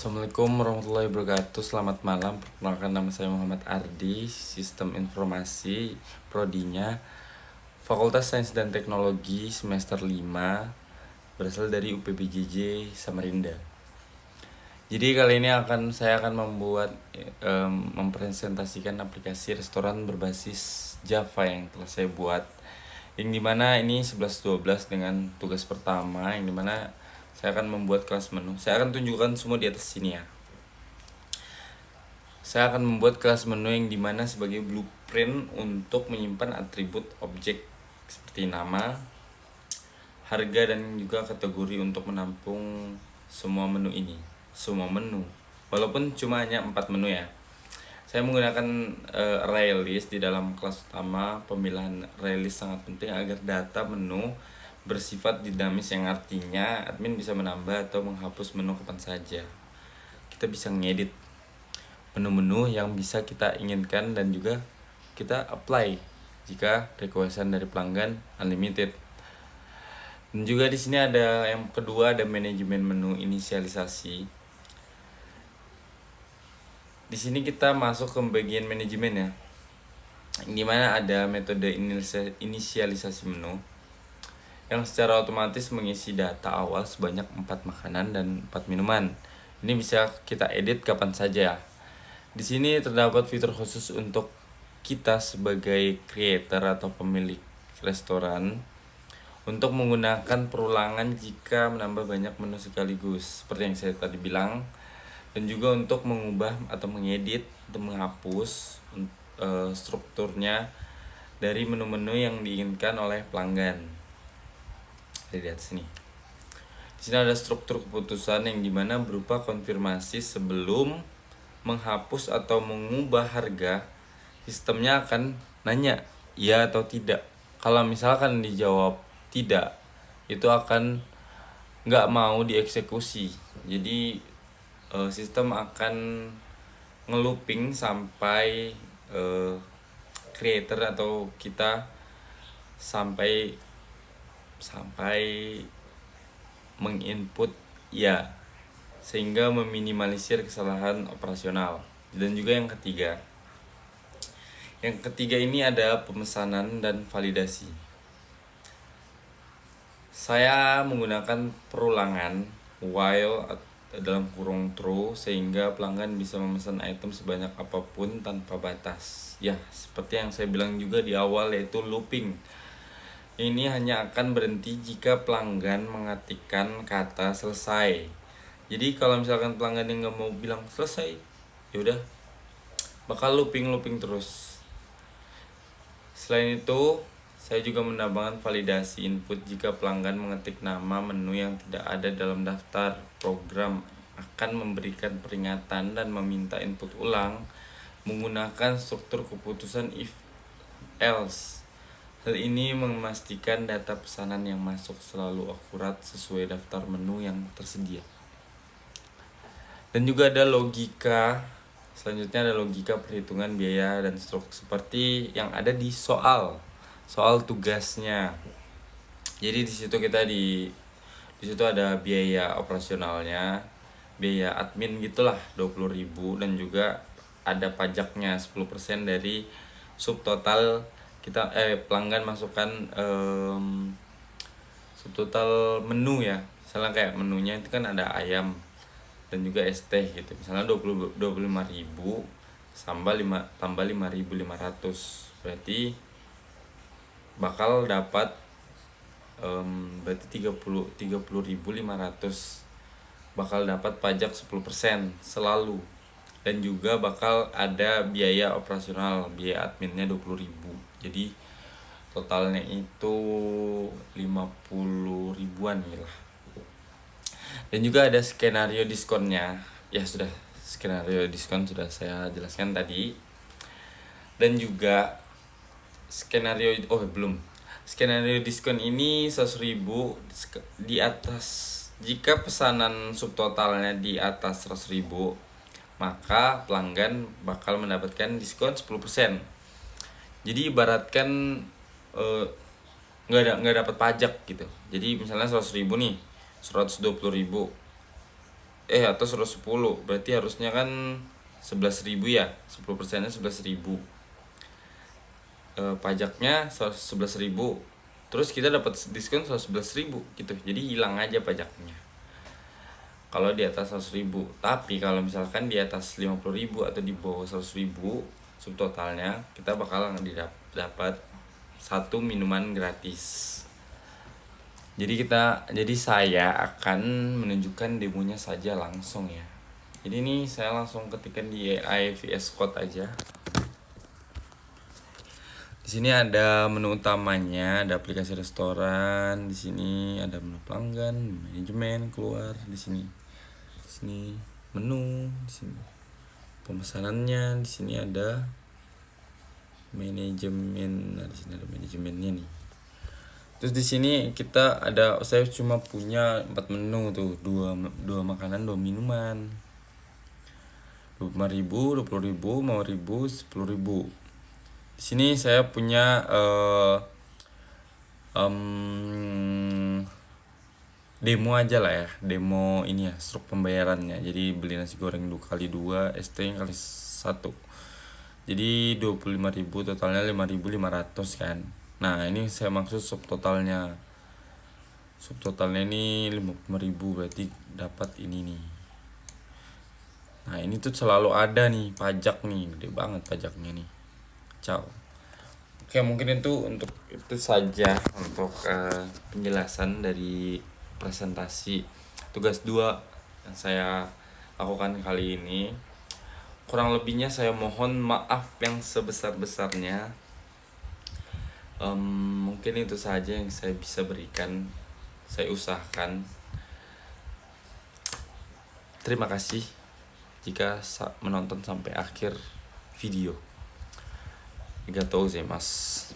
Assalamualaikum warahmatullahi wabarakatuh. Selamat malam. Perkenalkan, nama saya Muhammad Ardi, Sistem Informasi, prodinya Fakultas Sains dan Teknologi semester 5, berasal dari UPBJJ Samarinda. Jadi kali ini saya akan mempresentasikan aplikasi restoran berbasis Java yang telah saya buat. Yang dimana ini 11-12 dengan tugas pertama, yang dimana saya akan membuat kelas menu. Saya akan tunjukkan semua di atas sini ya. Saya akan membuat kelas menu yang dimana sebagai blueprint untuk menyimpan atribut objek seperti nama, harga, dan juga kategori untuk menampung semua menu ini. Semua menu, walaupun cuma hanya 4 menu ya. Saya menggunakan array list di dalam kelas utama. Pemilihan array list sangat penting agar data menu bersifat dinamis, yang artinya admin bisa menambah atau menghapus menu kapan saja. Kita bisa ngedit menu-menu yang bisa kita inginkan dan juga kita apply jika requestan dari pelanggan unlimited. Dan juga di sini ada yang kedua, ada manajemen menu inisialisasi. Di sini kita masuk ke bagian manajemen ya, dimana ada metode inisialisasi menu yang secara otomatis mengisi data awal sebanyak 4 makanan dan 4 minuman. Ini bisa kita edit kapan saja. Di sini terdapat fitur khusus untuk kita sebagai creator atau pemilik restoran untuk menggunakan perulangan jika menambah banyak menu sekaligus, seperti yang saya tadi bilang, dan juga untuk mengubah atau mengedit atau menghapus strukturnya dari menu-menu yang diinginkan oleh pelanggan. Lihat sini. Di sini ada struktur keputusan yang dimana berupa konfirmasi sebelum menghapus atau mengubah harga. Sistemnya akan nanya ya atau tidak. Kalau misalkan dijawab tidak, itu akan nggak mau dieksekusi. Jadi sistem akan ngelooping sampai creator atau kita sampai menginput ya, sehingga meminimalisir kesalahan operasional. Dan juga yang ketiga ini ada pemesanan dan validasi. Saya menggunakan perulangan while dalam kurung true, sehingga pelanggan bisa memesan item sebanyak apapun tanpa batas. Ya, seperti yang saya bilang juga di awal, yaitu looping. Ini hanya akan berhenti jika pelanggan mengetikkan kata selesai. Jadi kalau misalkan pelanggan yang nggak mau bilang selesai, yaudah bakal looping terus. Selain itu, saya juga menambahkan validasi input jika pelanggan mengetik nama menu yang tidak ada dalam daftar. Program akan memberikan peringatan dan meminta input ulang menggunakan struktur keputusan if else. Hal ini memastikan data pesanan yang masuk selalu akurat sesuai daftar menu yang tersedia. Dan juga ada logika. Selanjutnya ada logika perhitungan biaya dan struktur seperti yang ada di soal tugasnya. Jadi di situ di situ ada biaya operasionalnya, biaya admin gitulah 20.000, dan juga ada pajaknya 10% dari subtotal kita pelanggan masukkan subtotal menu ya. Misalnya kayak menunya itu kan ada ayam dan juga es teh gitu. Misalnya 25.000 tambah 5.500, berarti bakal dapat berarti 30.500 bakal dapat pajak 10% selalu. Dan juga bakal ada biaya operasional, biaya adminnya 20.000. Jadi totalnya itu 50 ribuan lah. Dan juga ada skenario diskonnya. Ya sudah, skenario diskon sudah saya jelaskan tadi. Dan juga skenario diskon ini 100.000 di atas. Jika pesanan subtotalnya di atas 100.000, maka pelanggan bakal mendapatkan diskon 10%. Jadi ibaratkan nggak dapat pajak gitu. Jadi misalnya 100.000 nih, 120.000 atau 110, berarti harusnya kan 11.000 ya, 10%-nya 11.000. Pajaknya 11.000, terus kita dapat diskon 111.000 gitu, jadi hilang aja pajaknya kalau di atas 100.000. Tapi kalau misalkan di atas 50.000 atau di bawah 100.000 subtotalnya, kita bakal dapat satu minuman gratis. Jadi saya akan menunjukkan demonya saja langsung ya. Jadi ini saya langsung ketikkan di AI VS Code aja. Di sini ada menu utamanya, ada aplikasi restoran, di sini ada menu pelanggan, manajemen, keluar di sini. Di sini menu, di sini pemesanannya, di sini ada manajemen. Nah, di sini ada manajemennya nih. Terus di sini saya cuma punya 4 menu tuh, dua makanan, 2 minuman. 25.000, 20.000, 5.000, 10.000. Di sini saya punya demo aja lah ya, demo ini ya, struk pembayarannya. Jadi beli nasi goreng 2 kali 2, ST kali 1. Jadi 25.000, totalnya 5.500 kan. Nah, ini saya maksud subtotalnya. Subtotalnya ini 55.000, berarti dapat ini nih. Nah, ini tuh selalu ada nih pajak nih, gede banget pajaknya nih. Ciao. Oke, mungkin itu saja untuk penjelasan dari presentasi tugas 2 yang saya lakukan kali ini. Kurang lebihnya saya mohon maaf yang sebesar-besarnya. Mungkin itu saja yang saya bisa berikan, saya usahakan. Terima kasih jika menonton sampai akhir video. Arigatou gozaimasu.